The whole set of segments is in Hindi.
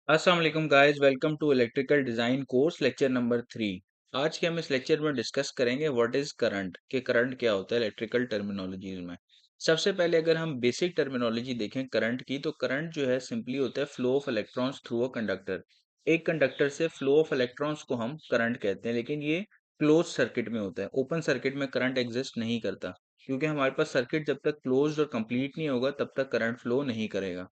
अस्सलाम वालेकुम guys, welcome to electrical design course lecture number 3। आज के हम इस लेक्चर में डिस्कस करेंगे व्हाट इज़ करंट, कि करंट क्या होता है इलेक्ट्रिकल टर्मिनोलॉजीज में। सबसे पहले अगर हम बेसिक टर्मिनोलॉजी देखें करंट की, तो करंट जो है सिंपली होता है flow of electrons through a conductor. एक कंडक्टर से फ्लो ऑफ इलेक्ट्रॉन्स को हम करंट कहते हैं, लेकिन ये क्लोज सर्किट में होता है। ओपन सर्किट में करंट एग्जिस्ट नहीं करता, क्योंकि हमारे पास सर्किट जब तक क्लोज और कंप्लीट नहीं होगा तब तक करंट फ्लो नहीं करेगा।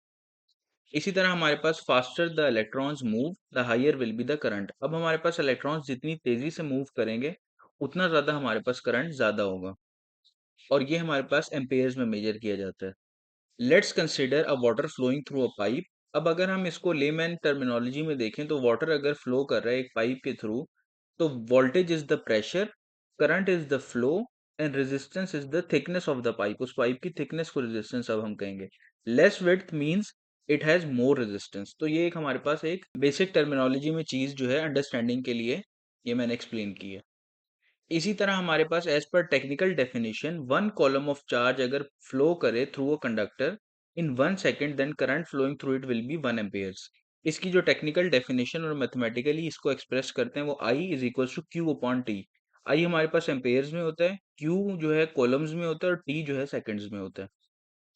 इसी तरह हमारे पास faster the electrons move the higher will be the current. अब हमारे पास इलेक्ट्रॉन्स जितनी तेजी से मूव करेंगे उतना ज्यादा हमारे पास करंट ज्यादा होगा, और ये हमारे पास एम्पेयर्स में मेजर किया जाता है। Let's consider a water flowing through a pipe. अब अगर हम इसको लेमैन टर्मिनोलॉजी में देखें, तो वाटर अगर फ्लो कर रहा है एक पाइप के थ्रू, तो voltage is the pressure, current is the flow, and resistance is the thickness of the pipe. उस पाइप की थिकनेस को रेजिस्टेंस अब हम कहेंगे। Less width means it has more resistance. तो ये एक हमारे पास एक बेसिक टर्मिनोलॉजी में चीज जो है अंडरस्टैंडिंग के लिए ये मैंने एक्सप्लेन की है। इसी तरह हमारे पास एज पर technical definition one coulomb of charge अगर फ्लो करे through a conductor in 1 second, then current flowing through it will be 1 amperes. इसकी जो टेक्निकल डेफिनेशन और मैथमेटिकली इसको एक्सप्रेस करते हैं वो I is equal to Q upon T. I हमारे पास एम्पेयर्स में होता है, क्यू जो है कॉलम्स में होता है, और टी जो है सेकंड्स में होता है।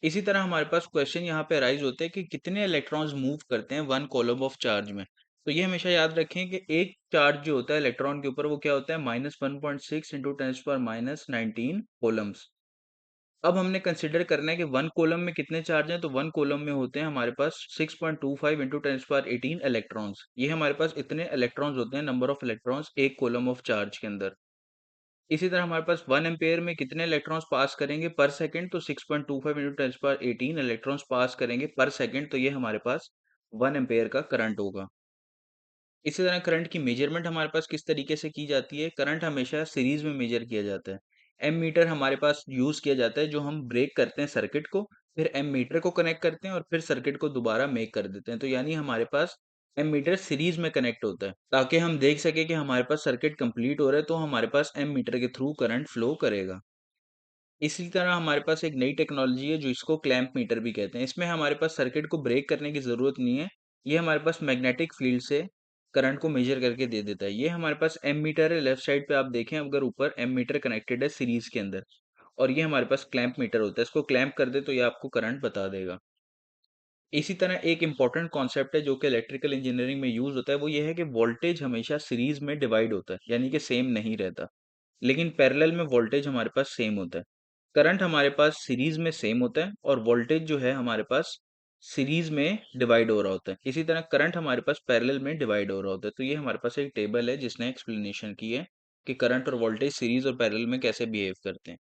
इसी तरह हमारे पास क्वेश्चन यहाँ पे अराइज होते हैं कि कितने इलेक्ट्रॉन्स मूव करते हैं वन कॉलम ऑफ चार्ज में। तो ये हमेशा याद रखें कि एक चार्ज जो होता है इलेक्ट्रॉन के ऊपर वो क्या होता है, -1.6 इंटू 10⁻⁻19 कोलम्स। अब हमने कंसिडर करना है कि वन कॉलम में कितने चार्ज हैं, तो वन कॉलम में होते हैं हमारे पास 6.25 इंटू 10⁻18 इलेक्ट्रॉन्स। ये हमारे पास इतने इलेक्ट्रॉन्स होते हैं, नंबर ऑफ इलेक्ट्रॉन्स एक कॉलम ऑफ चार्ज के अंदर। इसी तरह हमारे पास 1 एम्पेयर में कितने इलेक्ट्रॉन्स पास करेंगे पर सेकंड, तो 6.25 इंटू 10⁻18 इलेक्ट्रॉन्स पास करेंगे पर सेकंड, तो ये हमारे पास 1 एम्पेयर का करंट होगा। इसी तरह करंट की मेजरमेंट हमारे पास किस तरीके से की जाती है, करंट हमेशा सीरीज में मेजर किया जाता है। एम मीटर हमारे पास यूज किया जाता है, जो हम ब्रेक करते हैं सर्किट को, फिर एम मीटर को कनेक्ट करते हैं और फिर सर्किट को दोबारा मेक कर देते हैं। तो यानी हमारे पास एम मीटर सीरीज में कनेक्ट होता है, ताकि हम देख सके कि हमारे पास सर्किट कंप्लीट हो रहा है, तो हमारे पास एम मीटर के थ्रू करंट फ्लो करेगा। इसी तरह हमारे पास एक नई टेक्नोलॉजी है जो इसको क्लैंप मीटर भी कहते हैं। इसमें हमारे पास सर्किट को ब्रेक करने की ज़रूरत नहीं है। ये हमारे पास मैग्नेटिक फील्ड से करंट को मेजर करके दे देता है। ये हमारे पास एम मीटर है, लेफ्ट साइड पे आप देखें अगर ऊपर एम मीटर कनेक्टेड है सीरीज के अंदर, और ये हमारे पास क्लैंप मीटर होता है। इसको क्लैंप कर दे तो ये आपको करंट बता देगा। इसी तरह एक इंपॉर्टेंट कॉन्सेप्ट है जो कि इलेक्ट्रिकल इंजीनियरिंग में यूज होता है, वो ये है कि वोल्टेज हमेशा सीरीज में डिवाइड होता है, यानी कि सेम नहीं रहता, लेकिन पैरेलल में वोल्टेज हमारे पास सेम होता है। करंट हमारे पास सीरीज में सेम होता है और वोल्टेज जो है हमारे पास सीरीज में डिवाइड हो रहा होता है। इसी तरह करंट हमारे पास पैरेलल में डिवाइड हो रहा होता है। तो ये हमारे पास एक टेबल है जिसने एक्सप्लेनेशन की है कि करंट और वोल्टेज सीरीज और पैरेलल में कैसे बिहेव करते हैं।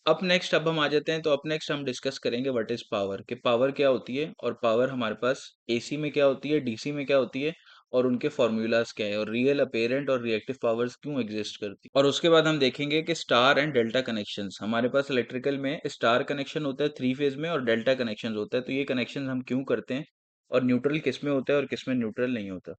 अब हम आ जाते हैं, तो अप नेक्स्ट हम डिस्कस करेंगे व्हाट इज पावर, कि पावर क्या होती है, और पावर हमारे पास एसी में क्या होती है, डीसी में क्या होती है, और उनके फॉर्मूलाज क्या है, और रियल अपेरेंट और रिएक्टिव पावर्स क्यों एग्जिस्ट करती है। और उसके बाद हम देखेंगे कि स्टार एंड डेल्टा कनेक्शंस। हमारे पास इलेक्ट्रिकल में स्टार कनेक्शन होता है 3 फेज में, और डेल्टा कनेक्शन होता है। तो ये कनेक्शन हम क्यों करते हैं, और न्यूट्रल किस में होता है और किस में न्यूट्रल नहीं होता।